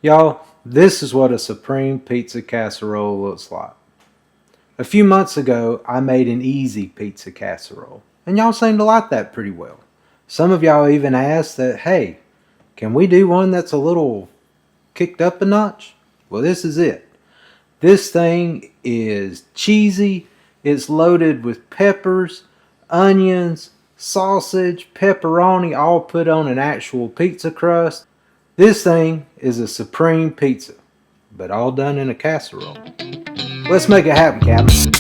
Y'all, this is what a Supreme Pizza Casserole looks like. A few months ago, I made an easy pizza casserole, and y'all seem to like that pretty well. Some of y'all even asked that, hey, can we do one that's a little kicked up a notch? Well, this is it. This thing is cheesy. It's loaded with peppers, onions, sausage, pepperoni, all put on an actual pizza crust. This thing is a Supreme Pizza, but all done in a casserole. Let's make it happen, Captain.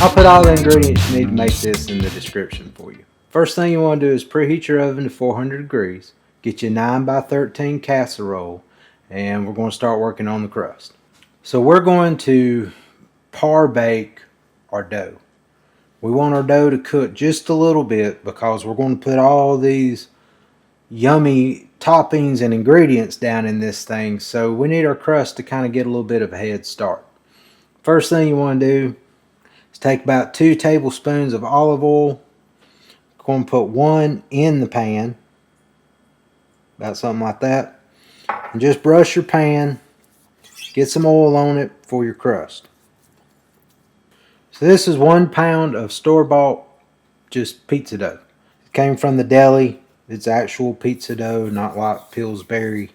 I'll put all the ingredients you need to make this in the description for you. First thing you want to do is preheat your oven to 400 degrees. Get your 9x13 casserole, and we're going to start working on the crust. So we're going to par bake our dough. We want our dough to cook just a little bit because we're going to put all these yummy toppings and ingredients down in this thing. So we need our crust to kind of get a little bit of a head start. First thing you want to do is take about 2 tablespoons of olive oil. Going to put 1 in the pan, about something like that, and just brush your pan, get some oil on it for your crust. So this is 1 pound of store-bought just pizza dough. It came from the deli. It's actual pizza dough, not like Pillsbury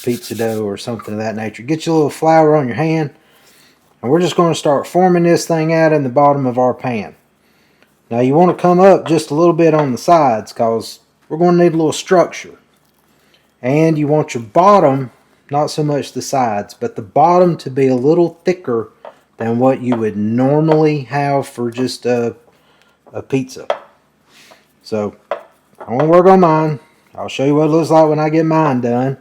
pizza dough or something of that nature. Get your little flour on your hand, and we're just going to start forming this thing out in the bottom of our pan. Now you want to come up just a little bit on the sides because we're going to need a little structure. And you want your bottom, not so much the sides, but the bottom to be a little thicker than what you would normally have for just a pizza. So I'm going to work on mine. I'll show you what it looks like when I get mine done.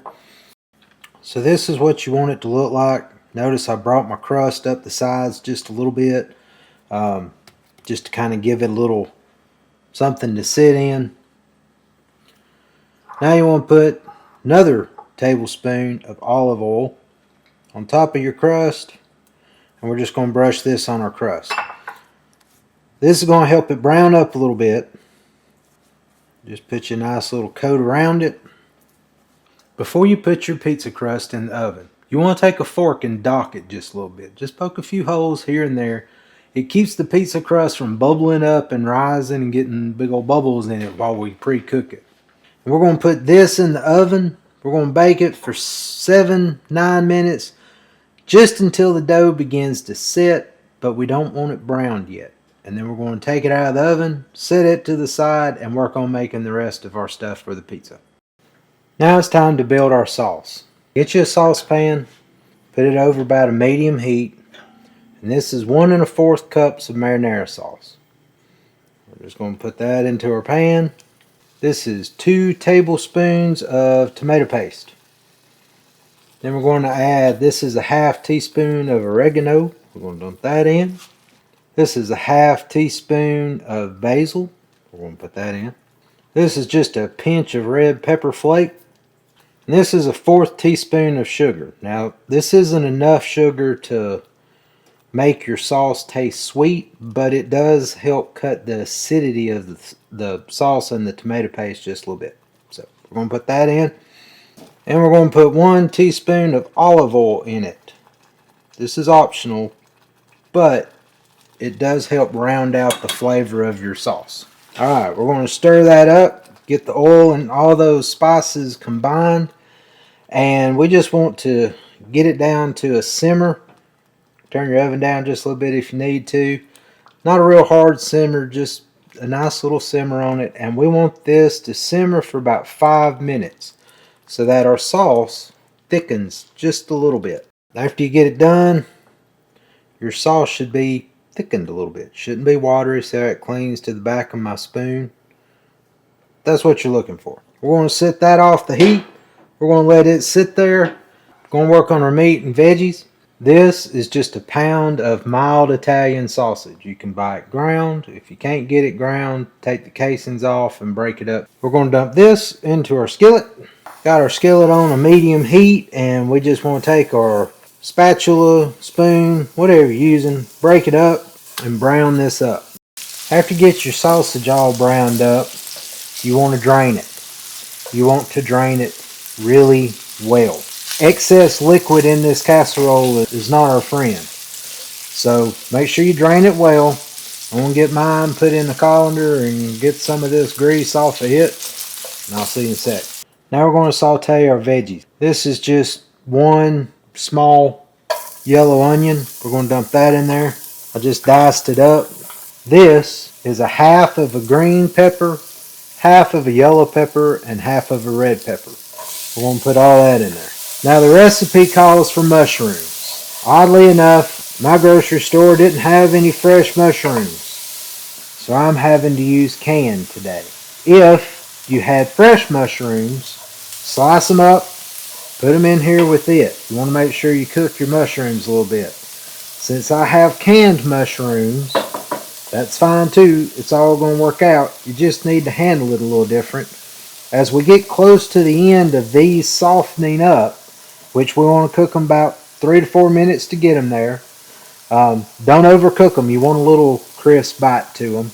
So this is what you want it to look like. Notice I brought my crust up the sides just a little bit. Just to kind of give it a little something to sit in. Now you want to put another tablespoon of olive oil on top of your crust, and we're just going to brush this on our crust. This is going to help it brown up a little bit. Just put your nice little coat around it. Before you put your pizza crust in the oven, you want to take a fork and dock it just a little bit. Just poke a few holes here and there. It keeps the pizza crust from bubbling up and rising and getting big old bubbles in it while we pre-cook it. And we're going to put this in the oven. We're going to bake it for 7-9 minutes, just until the dough begins to set, but we don't want it browned yet. And then we're going to take it out of the oven, set it to the side, and work on making the rest of our stuff for the pizza. Now it's time to build our sauce. Get you a saucepan, put it over about a medium heat. And this is 1 1/4 cups of marinara sauce. We're just going to put that into our pan. This is 2 tablespoons of tomato paste. Then we're going to add, this is a 1/2 teaspoon of oregano. We're going to dump that in. This is a 1/2 teaspoon of basil. We're going to put that in. This is just a pinch of red pepper flake. And this is a 1/4 teaspoon of sugar. Now, this isn't enough sugar to make your sauce taste sweet, but it does help cut the acidity of the sauce and the tomato paste just a little bit. So we're going to put that in, and we're going to put 1 teaspoon of olive oil in it. This is optional, but it does help round out the flavor of your sauce. Alright, we're going to stir that up, get the oil and all those spices combined, and we just want to get it down to a simmer. Turn your oven down just a little bit if you need to. Not a real hard simmer, just a nice little simmer on it. And we want this to simmer for about 5 minutes so that our sauce thickens just a little bit. After you get it done, your sauce should be thickened a little bit. Shouldn't be watery, so it clings to the back of my spoon. That's what you're looking for. We're going to set that off the heat. We're going to let it sit there. We're going to work on our meat and veggies. This is just a pound of mild Italian sausage. You can buy it ground. If you can't get it ground, take the casings off and break it up. We're going to dump this into our skillet. Got our skillet on a medium heat, and we just want to take our spatula, spoon, whatever you're using, break it up, and brown this up. After you get your sausage all browned up, you want to drain it. You want to drain it really well. Excess liquid in this casserole is not our friend. So make sure you drain it well. I'm going to get mine put in the colander and get some of this grease off of it. And I'll see you in a sec. Now we're going to saute our veggies. This is just one small yellow onion. We're going to dump that in there. I just diced it up. This is a half of a green pepper, half of a yellow pepper, and half of a red pepper. We're going to put all that in there. Now the recipe calls for mushrooms. Oddly enough, my grocery store didn't have any fresh mushrooms, so I'm having to use canned today. If you had fresh mushrooms, slice them up, put them in here with it. You want to make sure you cook your mushrooms a little bit. Since I have canned mushrooms, that's fine too. It's all going to work out. You just need to handle it a little different. As we get close to the end of these softening up, which we want to cook them about 3 to 4 minutes to get them there. Don't overcook them. You want a little crisp bite to them.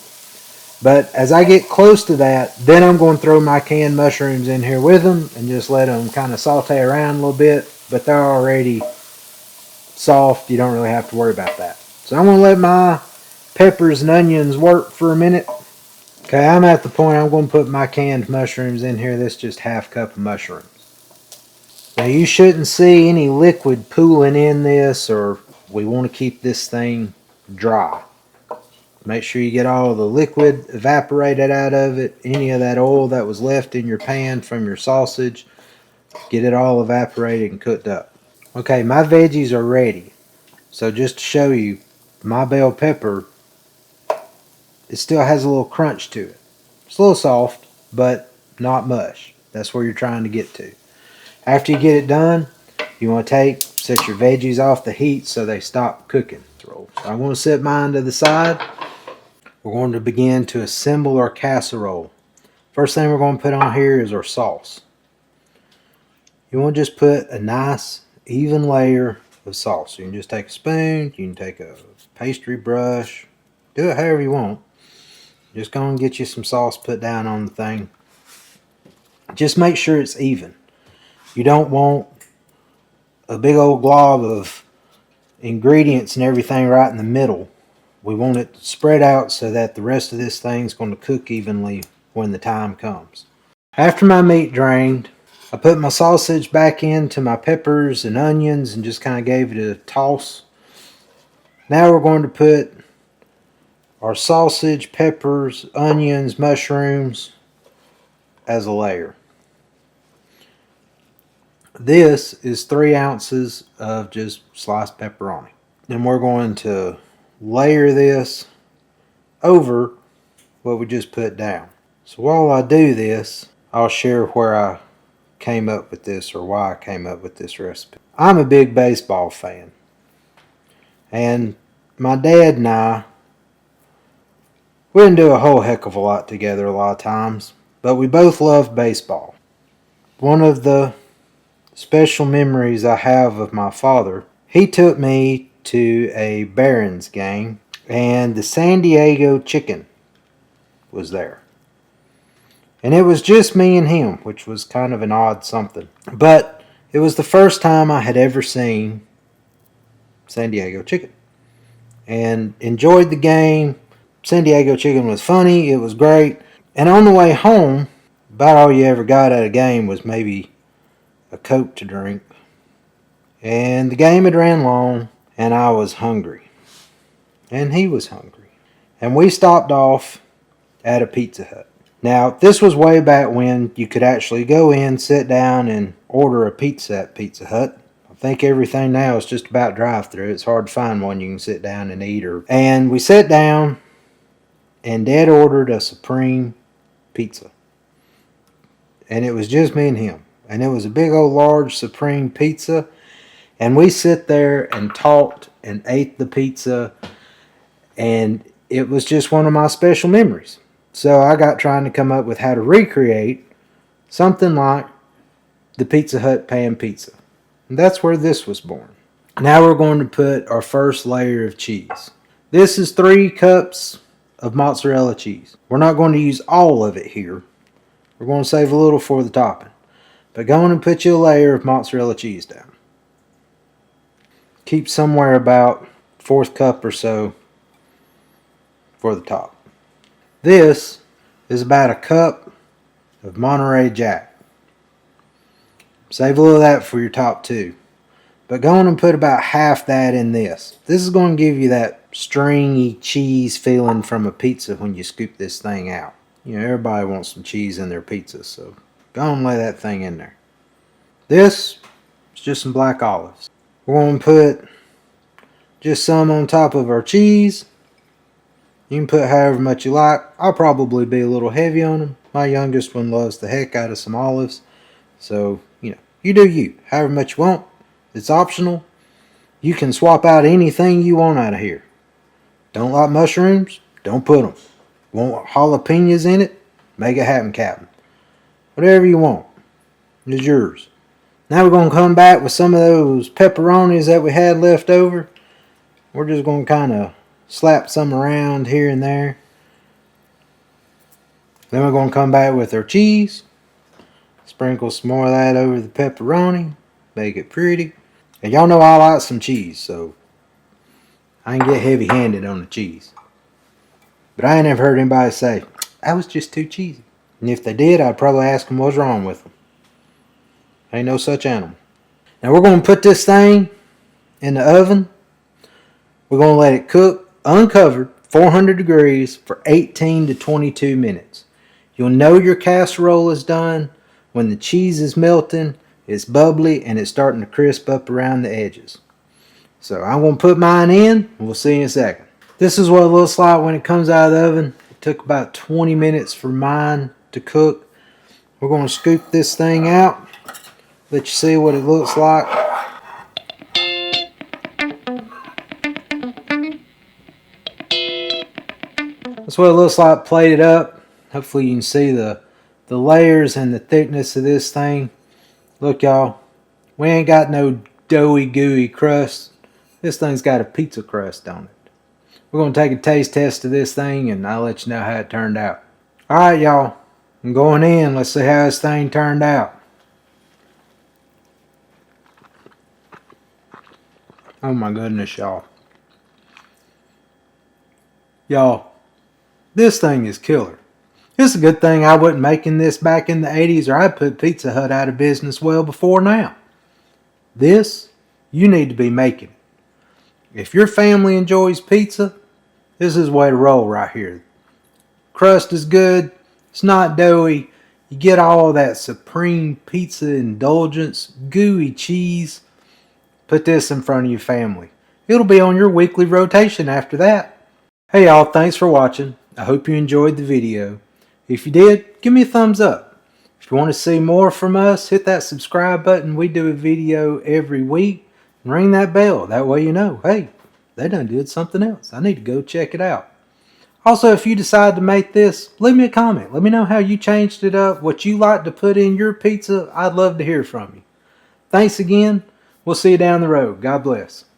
But as I get close to that, then I'm going to throw my canned mushrooms in here with them and just let them kind of saute around a little bit. But they're already soft. You don't really have to worry about that. So I'm going to let my peppers and onions work for a minute. Okay, I'm at the point I'm going to put my canned mushrooms in here. This is just half cup of mushrooms. Now you shouldn't see any liquid pooling in this, or we want to keep this thing dry. Make sure you get all the liquid evaporated out of it. Any of that oil that was left in your pan from your sausage, get it all evaporated and cooked up. Okay, my veggies are ready. So just to show you, my bell pepper, it still has a little crunch to it. It's a little soft, but not much. That's where you're trying to get to. After you get it done, you want to set your veggies off the heat so they stop cooking. So I'm going to set mine to the side. We're going to begin to assemble our casserole. First thing we're going to put on here is our sauce. You want to just put a nice even layer of sauce. You can just take a spoon, you can take a pastry brush, do it however you want. Just go and get you some sauce put down on the thing. Just make sure it's even. You don't want a big old glob of ingredients and everything right in the middle. We want it spread out so that the rest of this thing's going to cook evenly when the time comes. After my meat drained, I put my sausage back into my peppers and onions and just kind of gave it a toss. Now we're going to put our sausage, peppers, onions, mushrooms as a layer. This is 3 ounces of just sliced pepperoni. Then we're going to layer this over what we just put down. So while I do this, I'll share where I came up with this, or why I came up with this recipe. I'm a big baseball fan. And my dad and I, we didn't do a whole heck of a lot together a lot of times, but we both loved baseball. One of the special memories I have of my father, he took me to a Barons game, and the San Diego Chicken was there. And it was just me and him, which was kind of an odd something. But it was the first time I had ever seen San Diego Chicken. And enjoyed the game. San Diego Chicken was funny, it was great. And on the way home, about all you ever got at a game was maybe a Coke to drink. And the game had ran long, and I was hungry. And he was hungry. And we stopped off at a Pizza Hut. Now, this was way back when you could actually go in, sit down, and order a pizza at Pizza Hut. I think everything now is just about drive-through. It's hard to find one you can sit down and eat. And we sat down, and Dad ordered a Supreme Pizza. And it was just me and him. And it was a big old large Supreme Pizza. And we sit there and talked and ate the pizza. And it was just one of my special memories. So I got trying to come up with how to recreate something like the Pizza Hut pan pizza. And that's where this was born. Now we're going to put our first layer of cheese. This is 3 cups of mozzarella cheese. We're not going to use all of it here. We're going to save a little for the topping. But go on and put you a layer of mozzarella cheese down. Keep somewhere about 1/4 cup or so for the top. This is about a cup of Monterey Jack. Save a little of that for your top 2. But go on and put about half that in this. This is going to give you that stringy cheese feeling from a pizza when you scoop this thing out. You know, everybody wants some cheese in their pizza, so go on and lay that thing in there. This is just some black olives. We're going to put just some on top of our cheese. You can put however much you like. I'll probably be a little heavy on them. My youngest one loves the heck out of some olives. So, you know, you do you. However much you want. It's optional. You can swap out anything you want out of here. Don't like mushrooms? Don't put them. Want jalapenos in it? Make it happen, Captain. Whatever you want. It's yours. Now we're going to come back with some of those pepperonis that we had left over. We're just going to kind of slap some around here and there. Then we're going to come back with our cheese. Sprinkle some more of that over the pepperoni. Make it pretty. And y'all know I like some cheese, so I ain't get heavy-handed on the cheese. But I ain't never heard anybody say, that was just too cheesy. And if they did, I'd probably ask them what's wrong with them. Ain't no such animal. Now we're going to put this thing in the oven. We're going to let it cook uncovered, 400 degrees, for 18 to 22 minutes. You'll know your casserole is done when the cheese is melting, it's bubbly, and it's starting to crisp up around the edges. So I'm going to put mine in, and we'll see in a second. This is what it looks like when it comes out of the oven. It took about 20 minutes for mine to cook. We're going to scoop this thing out, let you see what it looks like. That's what it looks like plated up. Hopefully you can see the layers and the thickness of this thing. Look, y'all, we ain't got no doughy gooey crust. This thing's got a pizza crust on it. We're going to take a taste test of this thing and I'll let you know how it turned out. Alright, y'all, I'm going in. Let's see how this thing turned out. Oh my goodness, y'all. Y'all, this thing is killer. It's a good thing I wasn't making this back in the 80s or I'd put Pizza Hut out of business well before now. This, you need to be making it. If your family enjoys pizza, this is the way to roll right here. Crust is good. It's not doughy. You get all that Supreme Pizza indulgence, gooey cheese. Put this in front of your family. It'll be on your weekly rotation after that. Hey y'all, thanks for watching. I hope you enjoyed the video. If you did, give me a thumbs up. If you want to see more from us, hit that subscribe button. We do a video every week. And ring that bell. That way you know, hey, they done did something else. I need to go check it out. Also, if you decide to make this, leave me a comment. Let me know how you changed it up, what you like to put in your pizza. I'd love to hear from you. Thanks again. We'll see you down the road. God bless.